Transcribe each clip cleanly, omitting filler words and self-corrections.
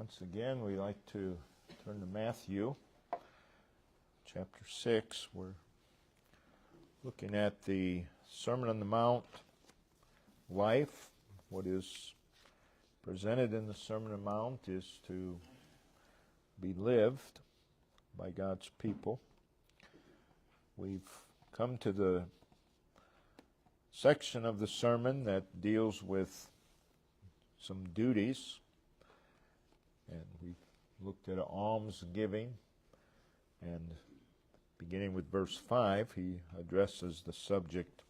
Once again, we like to turn to Matthew chapter 6. We're looking at the Sermon on the Mount life. What is presented in the Sermon on the Mount is to be lived by God's people. We've come to the section of the sermon that deals with some duties, and we looked at almsgiving, and beginning with verse 5, he addresses the subject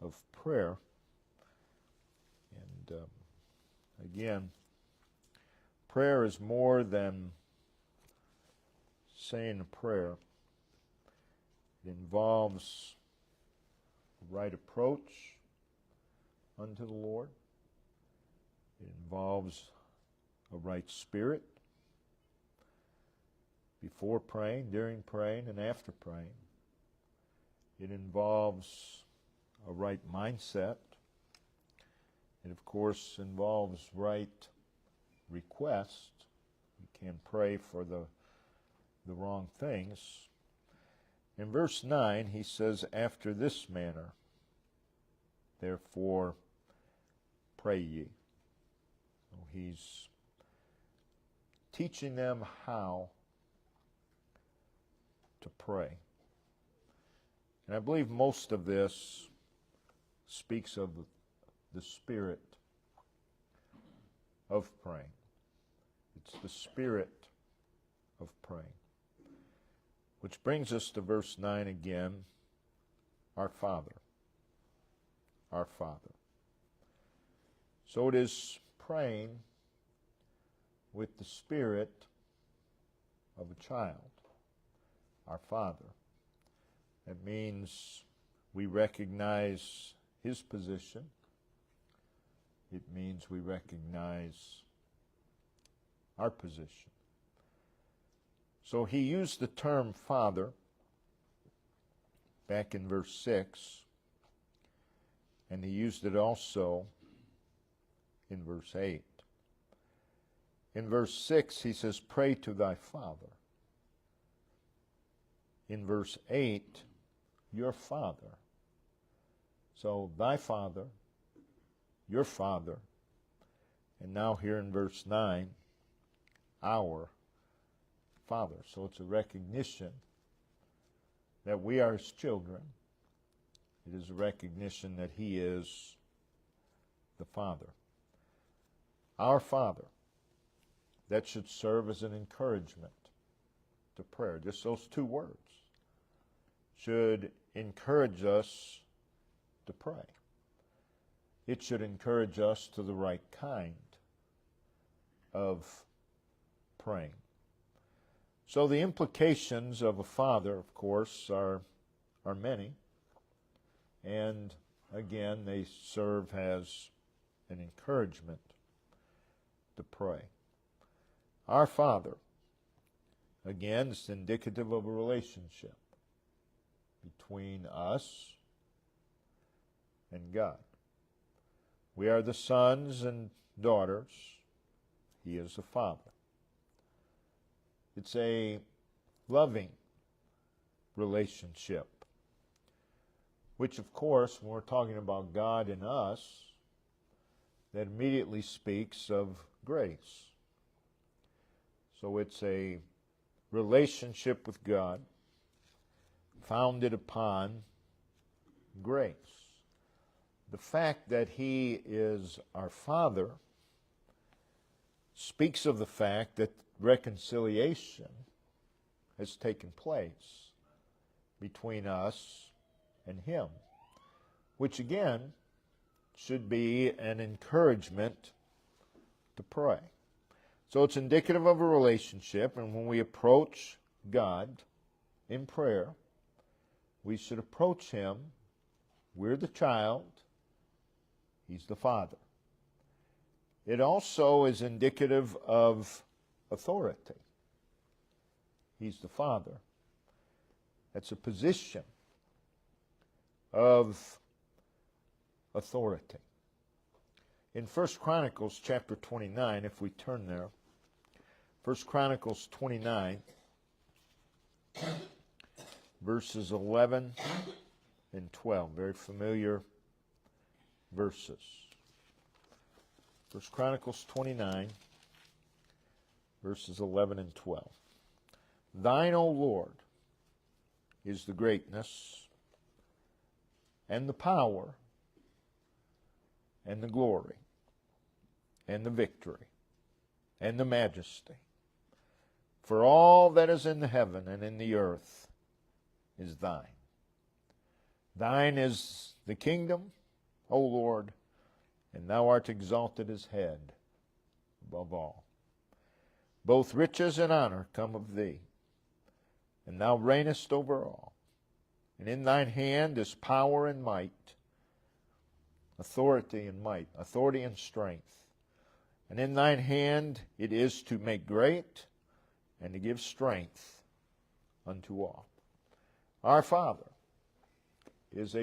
of prayer. And again, prayer is more than saying a prayer. It involves a right approach unto the Lord. It involves a right spirit before praying, during praying, and after praying. It involves a right mindset. It, of course, involves right request. You can't pray for the wrong things. In verse 9, he says, "After this manner, therefore, pray ye." So he's teaching them how to pray. And I believe most of this speaks of the spirit of praying. It's the spirit of praying. Which brings us to verse 9 again, our Father. Our Father. So it is praying with the spirit of a child, our Father. That means we recognize His position. It means we recognize our position. So he used the term Father back in verse 6, and he used it also in verse 8. In verse 6, he says, "Pray to thy Father." In verse 8, your Father. So thy Father, your Father, and now here in verse 9, our Father. So it's a recognition that we are His children. It is a recognition that He is the Father. Our Father. That should serve as an encouragement to prayer. Just those two words should encourage us to pray. It should encourage us to the right kind of praying. So the implications of a father, of course, are many. And again, they serve as an encouragement to pray. Our Father, again, is indicative of a relationship between us and God. We are the sons and daughters. He is the Father. It's a loving relationship, which, of course, when we're talking about God and us, that immediately speaks of grace. So it's a relationship with God founded upon grace. The fact that He is our Father speaks of the fact that reconciliation has taken place between us and Him, which again should be an encouragement to pray. So it's indicative of a relationship, and when we approach God in prayer, we should approach Him. We're the child. He's the Father. It also is indicative of authority. He's the Father. That's a position of authority. In 1 Chronicles chapter 29, if we turn there, 1 Chronicles 29, verses 11 and 12. Very familiar verses. 1 Chronicles 29, verses 11 and 12. Thine, O Lord, is the greatness and the power and the glory and the victory and the majesty. For all that is in the heaven and in the earth is thine. Thine is the kingdom, O Lord, and thou art exalted as head above all. Both riches and honor come of thee, and thou reignest over all. And in thine hand is power and might, authority and might, authority and strength. And in thine hand it is to make great and to give strength unto all. Our Father is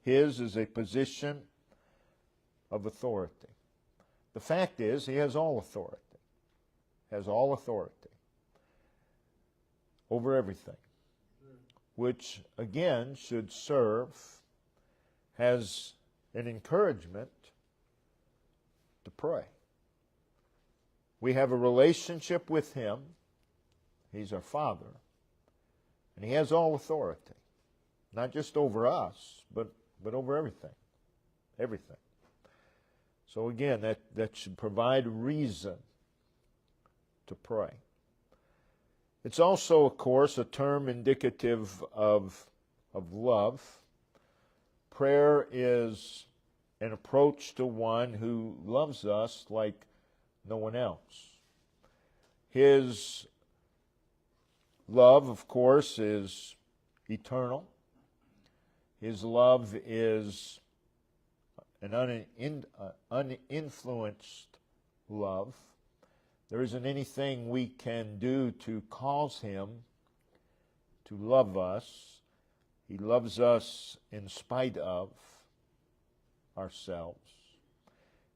his is a position of authority. The fact is, he has all authority. Has all authority over everything, which again should serve as an encouragement to pray. We have a relationship with him. He's our Father, and he has all authority, not just over us, but over everything. Everything. So again, that should provide reason to pray. It's also, of course, a term indicative of love. Prayer is an approach to one who loves us like no one else. His love, of course, is eternal. His love is an uninfluenced love. There isn't anything we can do to cause him to love us. He loves us in spite of ourselves.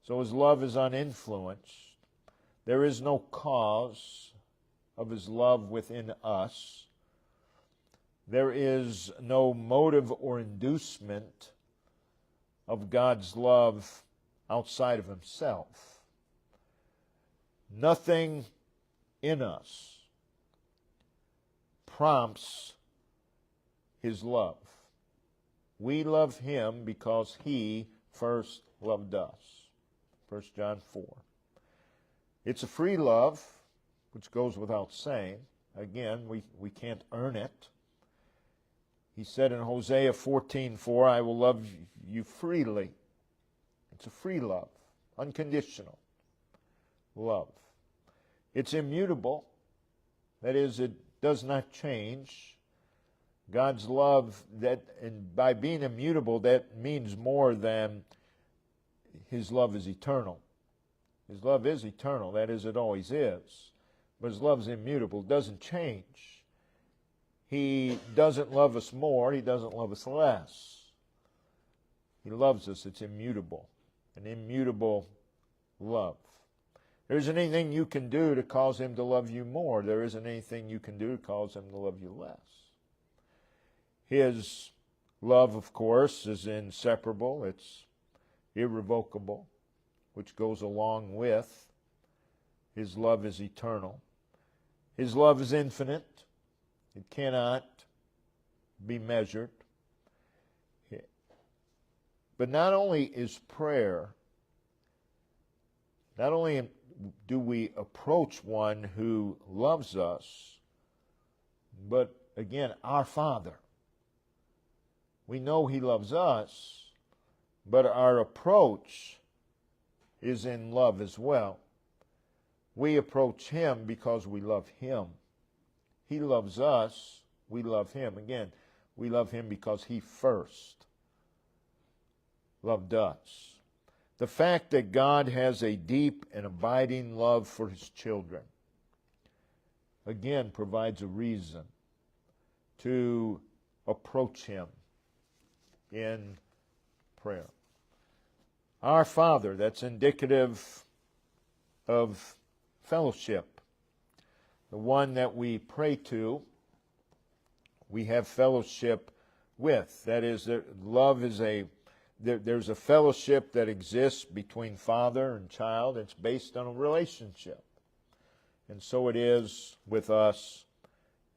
So his love is uninfluenced. There is no cause of his love within us. There is no motive or inducement of God's love outside of himself. Nothing in us prompts his love. We love him because he first loved us. 1 John 4. It's a free love, which goes without saying. Again, we can't earn it. He said in Hosea 14:4, I will love you freely. It's a free love, unconditional love. It's immutable. That is, it does not change. God's love, and by being immutable, that means more than his love is eternal. His love is eternal. That is, it always is. But his love is immutable. It doesn't change. He doesn't love us more. He doesn't love us less. He loves us. It's immutable. An immutable love. There isn't anything you can do to cause him to love you more. There isn't anything you can do to cause him to love you less. His love, of course, is inseparable. It's irrevocable, which goes along with his love is eternal. His love is infinite. It cannot be measured. But not only is prayer, not only do we approach one who loves us, but again, our Father. We know he loves us, but our approach is in love as well. We approach him because we love him. He loves us, we love him. Again, we love him because he first loved us. The fact that God has a deep and abiding love for his children, again, provides a reason to approach him in prayer. Our Father, that's indicative of fellowship the one that we pray to, we have fellowship with. That is, love is there's a fellowship that exists between father and child. It's based on a relationship. And so it is with us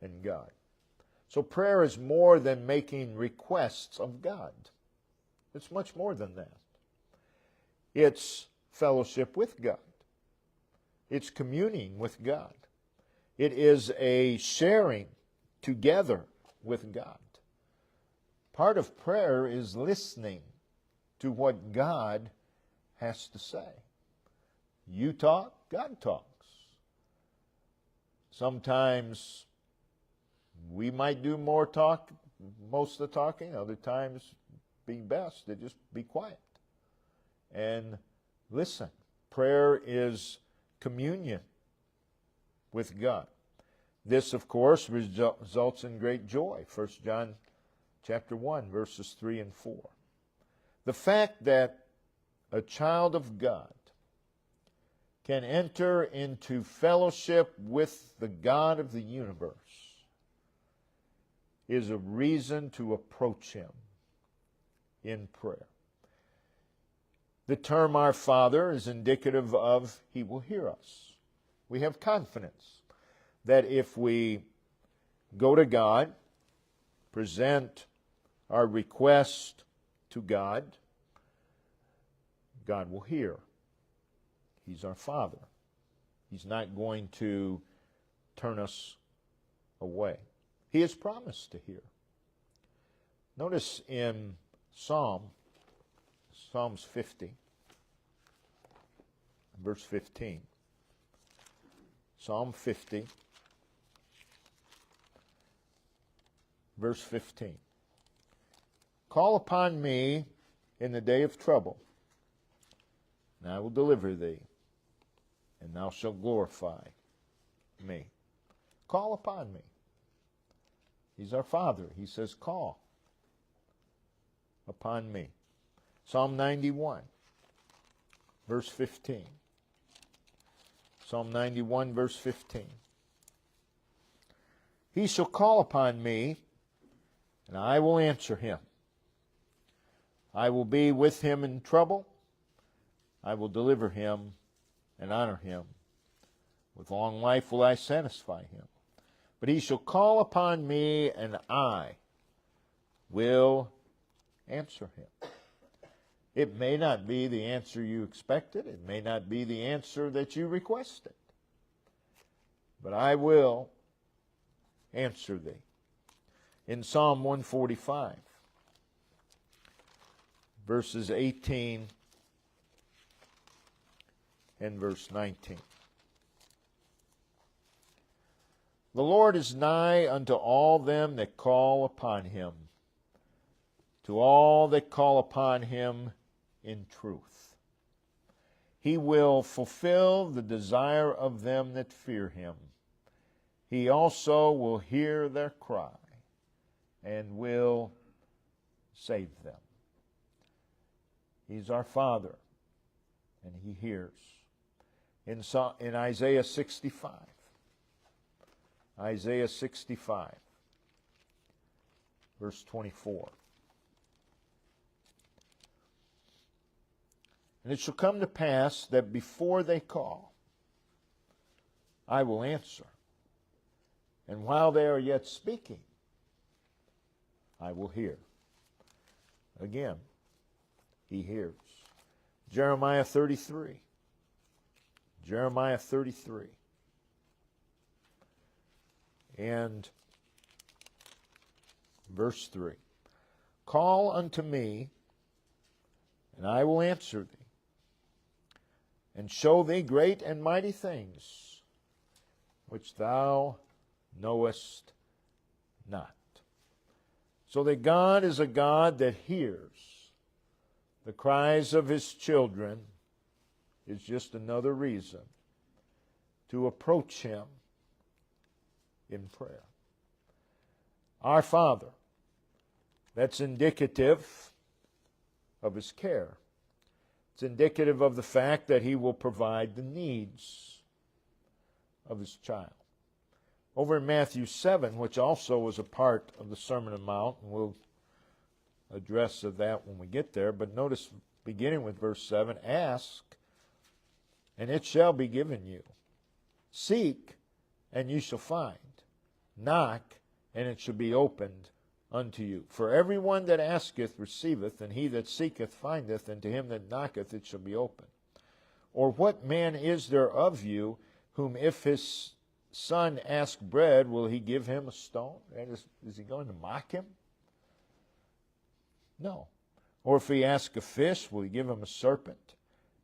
and God. So prayer is more than making requests of God. It's much more than that. It's fellowship with God. It's communing with God. It is a sharing together with God. Part of prayer is listening to what God has to say. You talk, God talks. Sometimes we might do most of the talking. Other times, be best to just be quiet and listen. Prayer is communion with God. This, of course, results in great joy. 1 John chapter 1, verses 3 and 4. The fact that a child of God can enter into fellowship with the God of the universe is a reason to approach Him in prayer. The term Our Father is indicative of He will hear us. We have confidence that if we go to God, present our request to God, God will hear. He's our Father. He's not going to turn us away. He has promised to hear. Notice in Psalms 50, verse 15. Psalm 50, verse 15. Call upon me in the day of trouble, and I will deliver thee, and thou shalt glorify me. Call upon me. He's our Father. He says, call upon me. Psalm 91, verse 15. Psalm 91, verse 15. He shall call upon me, and I will answer him. I will be with him in trouble. I will deliver him and honor him. With long life will I satisfy him. But he shall call upon me, and I will answer him. It may not be the answer you expected. It may not be the answer that you requested. But I will answer thee. In Psalm 145, verses 18 and verse 19. The Lord is nigh unto all them that call upon him, to all that call upon him in truth. He will fulfill the desire of them that fear him. He also will hear their cry and will save them. He's our Father, and he hears. In Isaiah 65, Isaiah 65, verse 24. And it shall come to pass that before they call, I will answer. And while they are yet speaking, I will hear. Again, he hears. Jeremiah 33. Jeremiah 33. And verse 3. Call unto me, and I will answer thee, and show thee great and mighty things, which thou knowest not. So that God is a God that hears the cries of his children is just another reason to approach him in prayer. Our Father, that's indicative of his care. It's indicative of the fact that he will provide the needs of his child. Over in Matthew 7, which also was a part of the Sermon on the Mount, and we'll address that when we get there, but notice beginning with verse 7, ask, and it shall be given you. Seek, and you shall find. Knock, and it shall be opened unto you. For everyone that asketh receiveth, and he that seeketh findeth, and to him that knocketh it shall be opened. Or what man is there of you, whom if his son ask bread, will he give him a stone? Is he going to mock him? No. Or if he ask a fish, will he give him a serpent?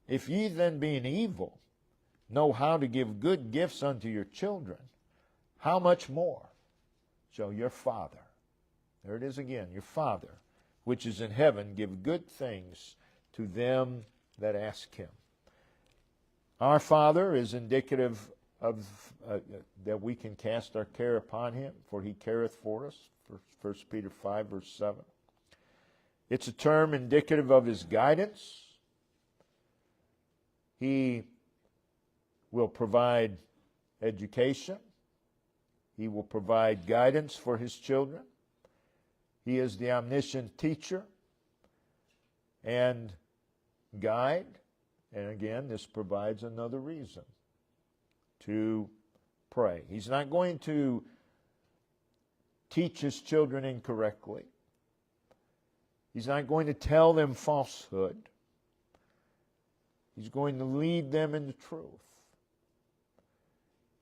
If ye then, being evil, know how to give good gifts unto your children, how much more shall your Father, there it is again, your Father, which is in heaven, give good things to them that ask him. Our Father is indicative of that we can cast our care upon him, for he careth for us, 1 Peter 5, verse 7. It's a term indicative of his guidance. He will provide education. He will provide guidance for his children. He is the omniscient teacher and guide. And again, this provides another reason to pray. He's not going to teach his children incorrectly. He's not going to tell them falsehood. He's going to lead them in the truth.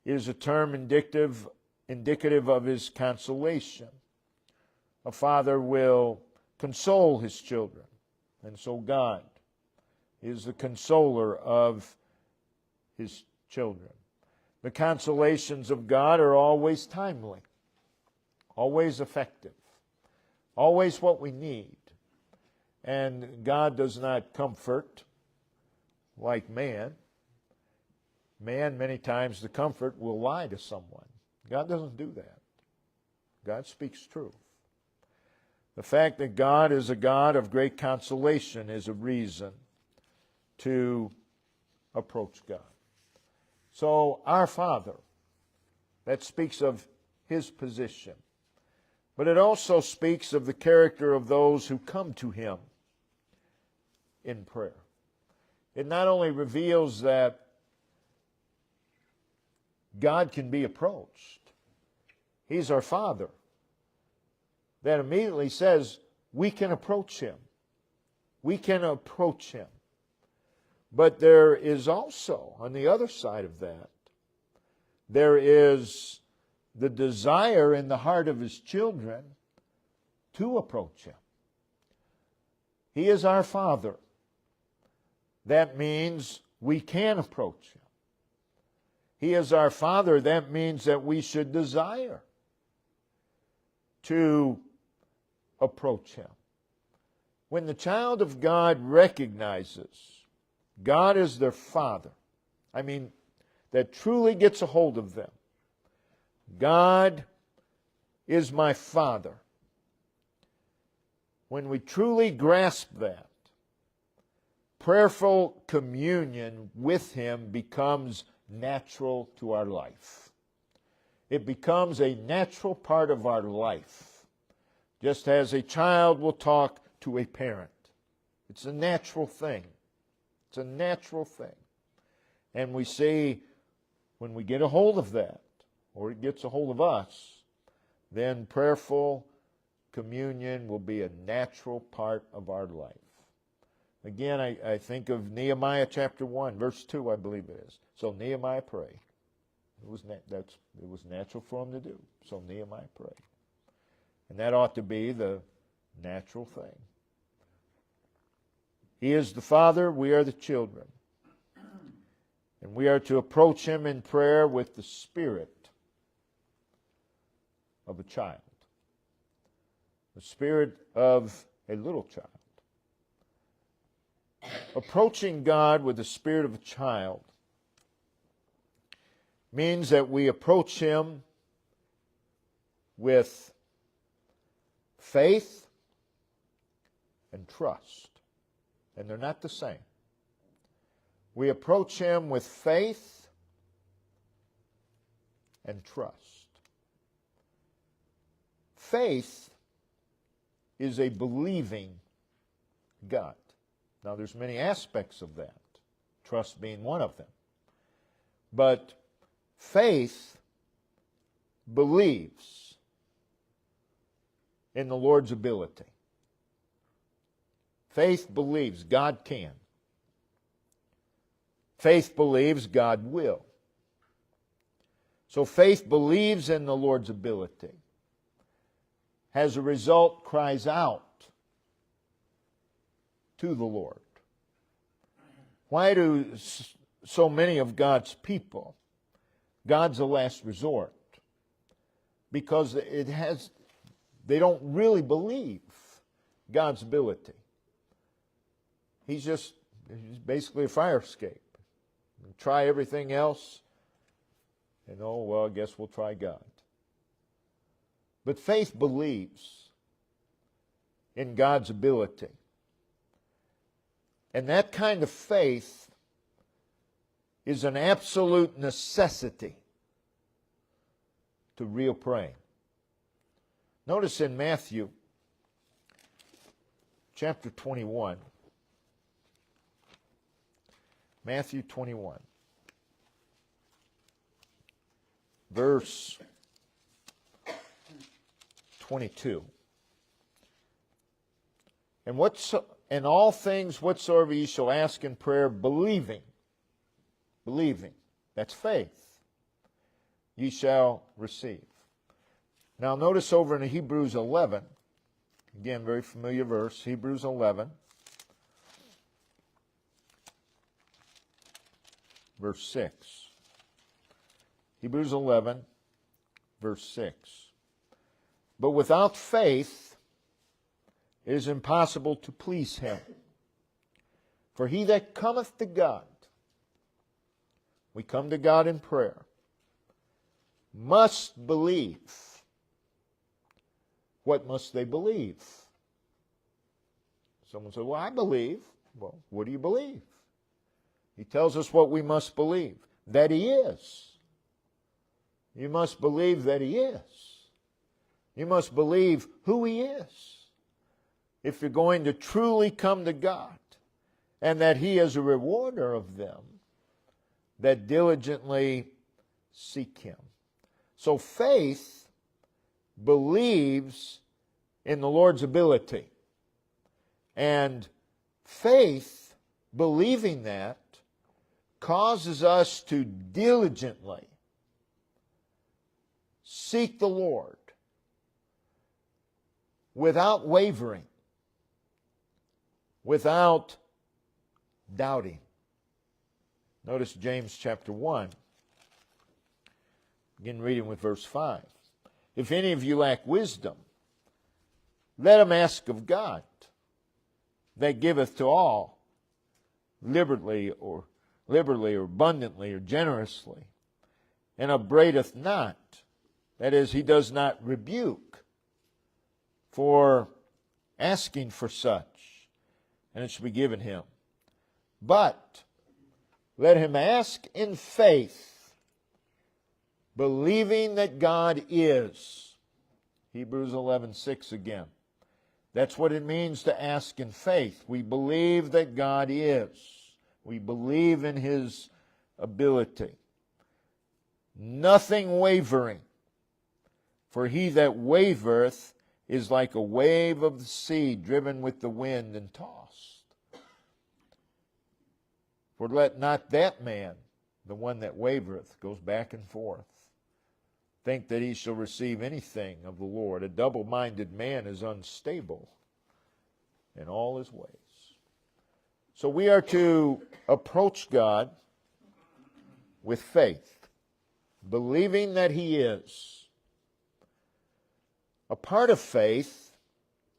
It is a term indicative of his consolation. A father will console his children, and so God is the consoler of his children. The consolations of God are always timely, always effective, always what we need. And God does not comfort like man. Man, many times, the comfort will lie to someone. God doesn't do that. God speaks truth. The fact that God is a God of great consolation is a reason to approach God. So, our Father, that speaks of his position. But it also speaks of the character of those who come to him in prayer. It not only reveals that God can be approached. He's our Father. That immediately says we can approach him. We can approach him. But there is also, on the other side of that, there is the desire in the heart of his children to approach him. He is our Father. That means we can approach him. He is our Father. That means that we should desire to approach him. When the child of God recognizes God is their Father, that truly gets a hold of them. God is my Father. When we truly grasp that, prayerful communion with him becomes natural to our life. It becomes a natural part of our life, just as a child will talk to a parent. It's a natural thing. It's a natural thing. And we see when we get a hold of that, or it gets a hold of us, then prayerful communion will be a natural part of our life. Again, I think of Nehemiah chapter 1, verse 2, I believe it is. So Nehemiah prayed. It was natural for him to do. So Nehemiah prayed. And that ought to be the natural thing. He is the Father, we are the children. And we are to approach him in prayer with the spirit of a child. The spirit of a little child. Approaching God with the spirit of a child means that we approach him with faith and trust. And they're not the same. We approach him with faith and trust. faith is a believing God. Now there's many aspects of that, trust being one of them. But faith believes in the Lord's ability. Faith believes God can. Faith believes God will. So faith believes in the Lord's ability. As a result, cries out to the Lord. Why do so many of God's people, God's the last resort? Because they don't really believe God's ability. He's basically a fire escape. Try everything else, and well, I guess we'll try God. But faith believes in God's ability. And that kind of faith is an absolute necessity to real praying. Notice in Matthew chapter 21, Matthew 21, verse 22. And all things whatsoever ye shall ask in prayer, believing, that's faith, ye shall receive. Now notice over in Hebrews 11, again, very familiar verse, Hebrews 11, verse 6. Hebrews 11, verse 6. But without faith it is impossible to please him. For he that cometh to God, we come to God in prayer, must believe. What must they believe? Someone said, well, I believe. Well, what do you believe? He tells us what we must believe. That he is. You must believe that he is. You must believe who he is. If you're going to truly come to God, and that he is a rewarder of them that diligently seek him. So faith believes in the Lord's ability. And faith, believing that, causes us to diligently seek the Lord without wavering, without doubting. Notice James chapter 1. Begin reading with verse 5. If any of you lack wisdom, let him ask of God, that giveth to all, liberally or abundantly or generously, and upbraideth not. That is, he does not rebuke for asking for such, and it shall be given him. But let him ask in faith, believing that God is. Hebrews 11:6 again. That's what it means to ask in faith. We believe that God is. We believe in his ability. Nothing wavering. For he that wavereth is like a wave of the sea, driven with the wind and tossed. For let not that man, the one that wavereth, goes back and forth, think that he shall receive anything of the Lord. A double-minded man is unstable in all his ways. So we are to approach God with faith, believing that he is. A part of faith,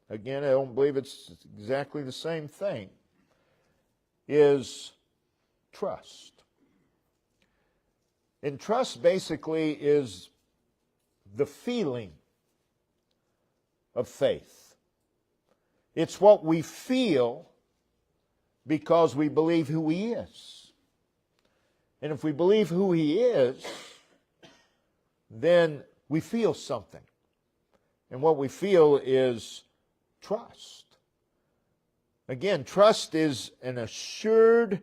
again, I don't believe it's exactly the same thing, is trust. And trust basically is the feeling of faith. It's what we feel because we believe who he is. And if we believe who he is, then we feel something. And what we feel is trust. Again, trust is an assured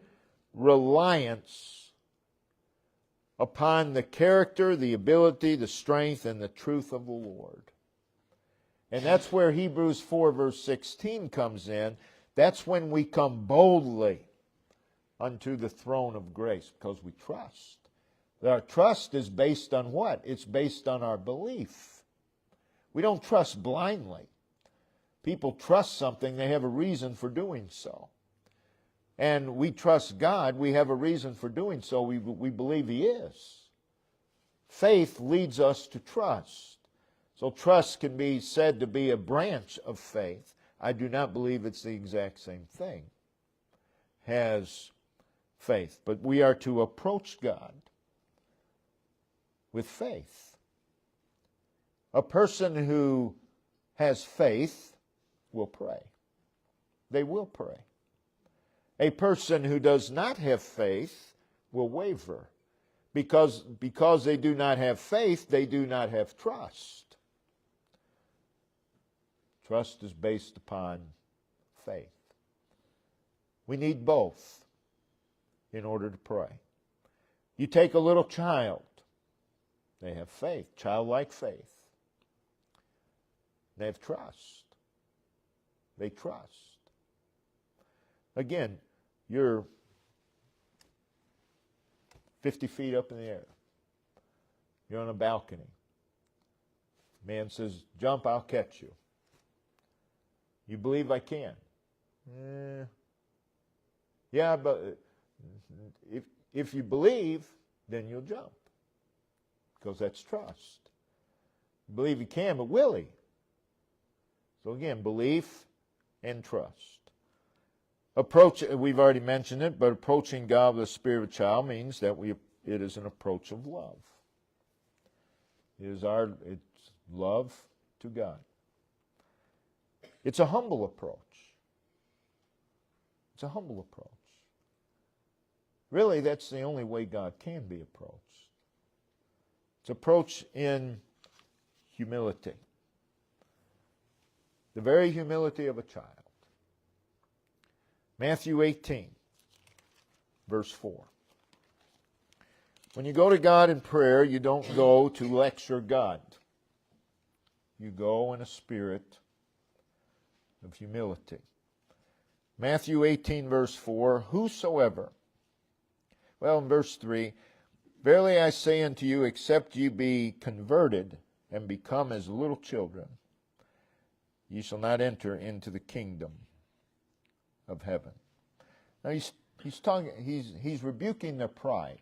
reliance upon the character, the ability, the strength, and the truth of the Lord. And that's where Hebrews 4 verse 16 comes in. That's when we come boldly unto the throne of grace, because we trust. Our trust is based on what? It's based on our belief. We don't trust blindly. People trust something, they have a reason for doing so. And we trust God, we have a reason for doing so. We believe He is. Faith leads us to trust. So trust can be said to be a branch of faith. I do not believe it's the exact same thing as faith. But we are to approach God with faith. A person who has faith will pray. They will pray. A person who does not have faith will waver. Because they do not have faith, they do not have trust. Trust is based upon faith. We need both in order to pray. You take a little child. They have faith, childlike faith. They have trust. They trust. Again, you're 50 feet up in the air. You're on a balcony. Man says, jump, I'll catch you. You believe I can? Yeah, but if you believe, then you'll jump. Because that's trust. You believe you can, but will He? So again, belief and trust. We've already mentioned it, but approaching God with the spirit of a child means that it is an approach of love. It's love to God. It's a humble approach. It's a humble approach. Really, that's the only way God can be approached. It's approach in humility. The very humility of a child. Matthew 18, verse 4. When you go to God in prayer, you don't go to lecture God. You go in a spirit of humility. Matthew 18, verse 4, whosoever, well, in verse 3, verily I say unto you, except ye be converted and become as little children, ye shall not enter into the kingdom of heaven. Now he's rebuking their pride.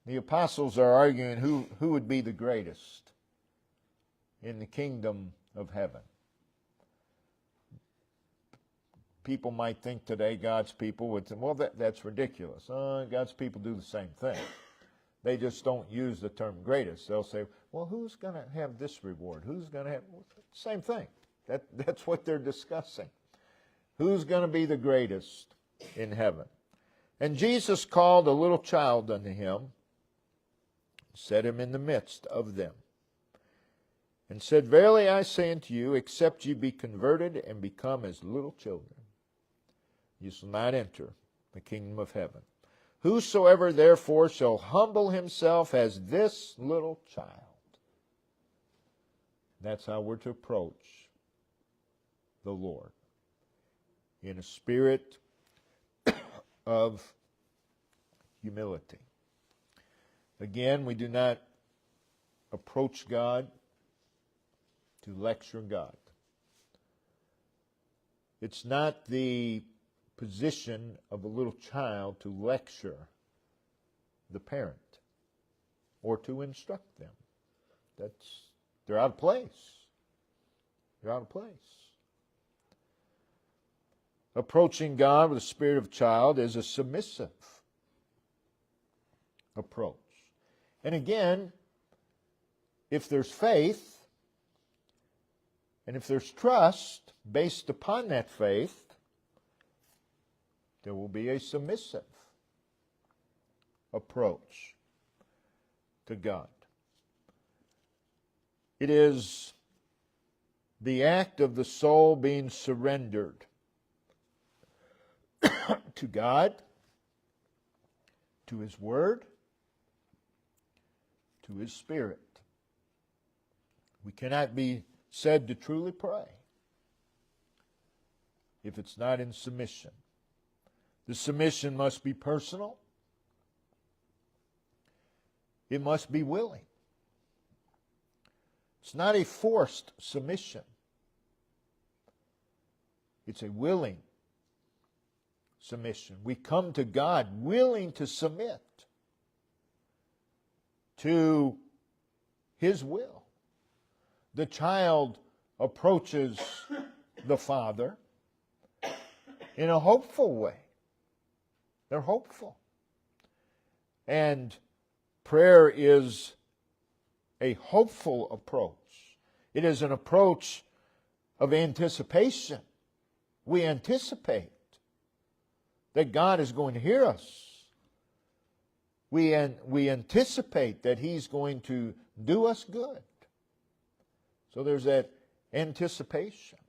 The apostles are arguing who would be the greatest in the kingdom of heaven. People might think today God's people would say, well, that's ridiculous. God's people do the same thing. They just don't use the term greatest. They'll say, well, who's going to have this reward? Who's going to have... Same thing. That's what they're discussing. Who's going to be the greatest in heaven? And Jesus called a little child unto him, set him in the midst of them, and said, verily I say unto you, except ye be converted and become as little children, ye shall not enter the kingdom of heaven. Whosoever therefore shall humble himself as this little child. That's how we're to approach the Lord. In a spirit of humility. Again, we do not approach God to lecture God. It's not the position of a little child to lecture the parent or to instruct them. They're out of place. They're out of place. Approaching God with the spirit of a child is a submissive approach. And again, if there's faith and if there's trust based upon that faith, there will be a submissive approach to God. It is the act of the soul being surrendered to God, to His Word, to His Spirit. We cannot be said to truly pray if it's not in submission. The submission must be personal. It must be willing. It's not a forced submission. It's a willing submission. We come to God willing to submit to His will. The child approaches the Father in a hopeful way. They're hopeful. And prayer is a hopeful approach. It is an approach of anticipation. We anticipate that God is going to hear us. We anticipate that He's going to do us good. So there's that anticipation.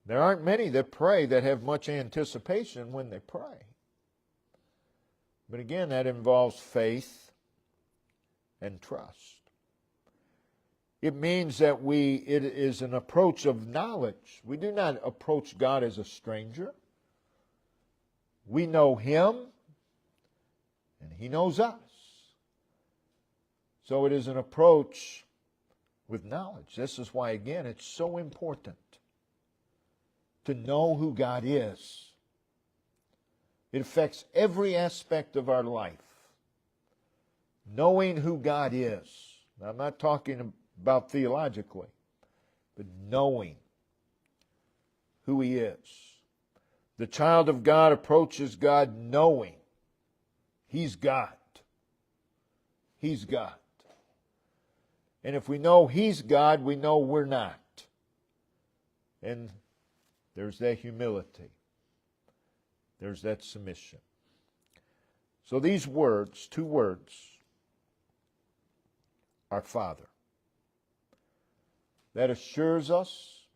There aren't many that pray that have much anticipation when they pray. But again, that involves faith and trust. It means that it is an approach of knowledge. We do not approach God as a stranger. We know Him, and He knows us. So it is an approach with knowledge. This is why, again, it's so important to know who God is. It affects every aspect of our life. Knowing who God is. Now, I'm not talking about theologically, but knowing who He is. The child of God approaches God knowing He's God. He's God. And if we know He's God, we know we're not. And there's that humility. There's that submission. So these words, two words, our Father. That assures us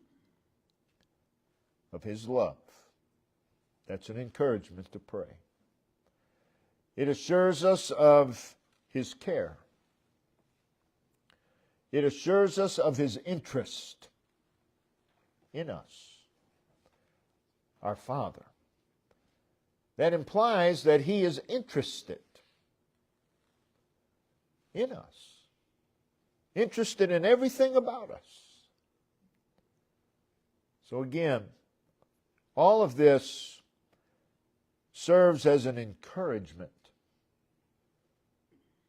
of His love. That's an encouragement to pray. It assures us of His care. It assures us of His interest in us, our Father. That implies that He is interested in us, interested in everything about us. So again, all of this serves as an encouragement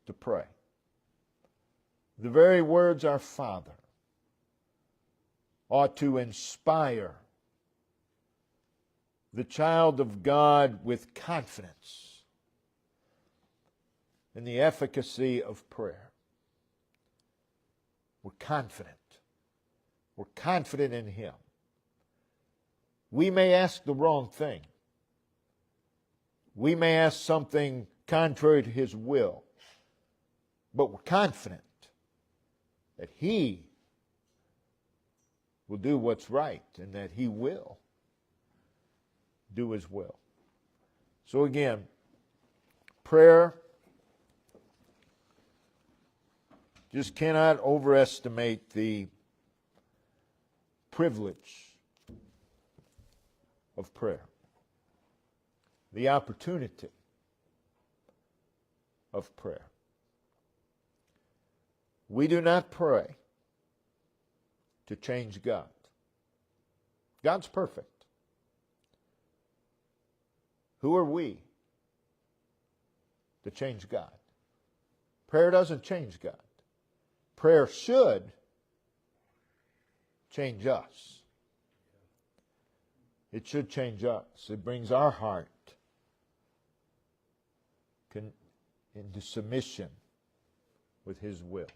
to pray. The very words, our Father, ought to inspire the child of God with confidence in the efficacy of prayer. We're confident. We're confident in Him. We may ask the wrong thing. We may ask something contrary to His will. But we're confident that He will do what's right and that He will do His will. So again, prayer just cannot overestimate the privilege of prayer, the opportunity of prayer. We do not pray to change God. God's perfect. Who are we to change God? Prayer doesn't change God. Prayer should change us. It should change us. It brings our heart into submission with His will.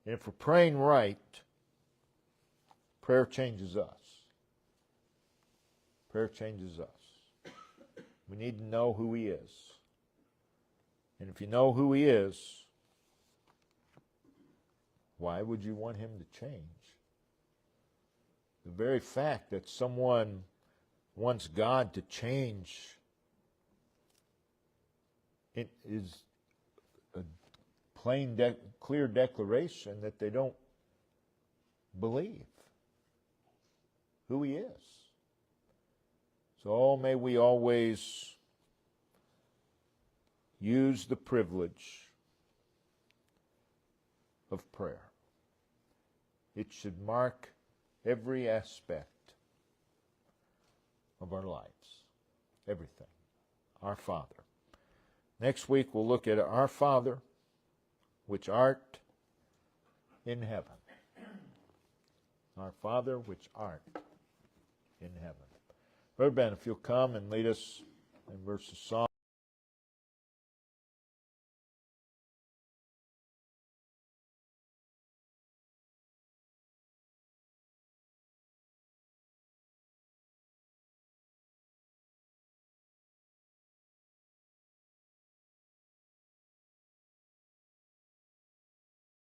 And if we're praying right, prayer changes us. Prayer changes us. We need to know who He is. And if you know who He is, Why would you want him to change? The very fact that someone wants God to change, it is a plain, clear declaration that they don't believe who he is. So may we always use the privilege of prayer. It should mark every aspect of our lives. Everything. Our Father. Next week we'll look at our Father, which art in heaven. Our Father, which art in heaven. Brother Ben, if you'll come and lead us in verses Psalm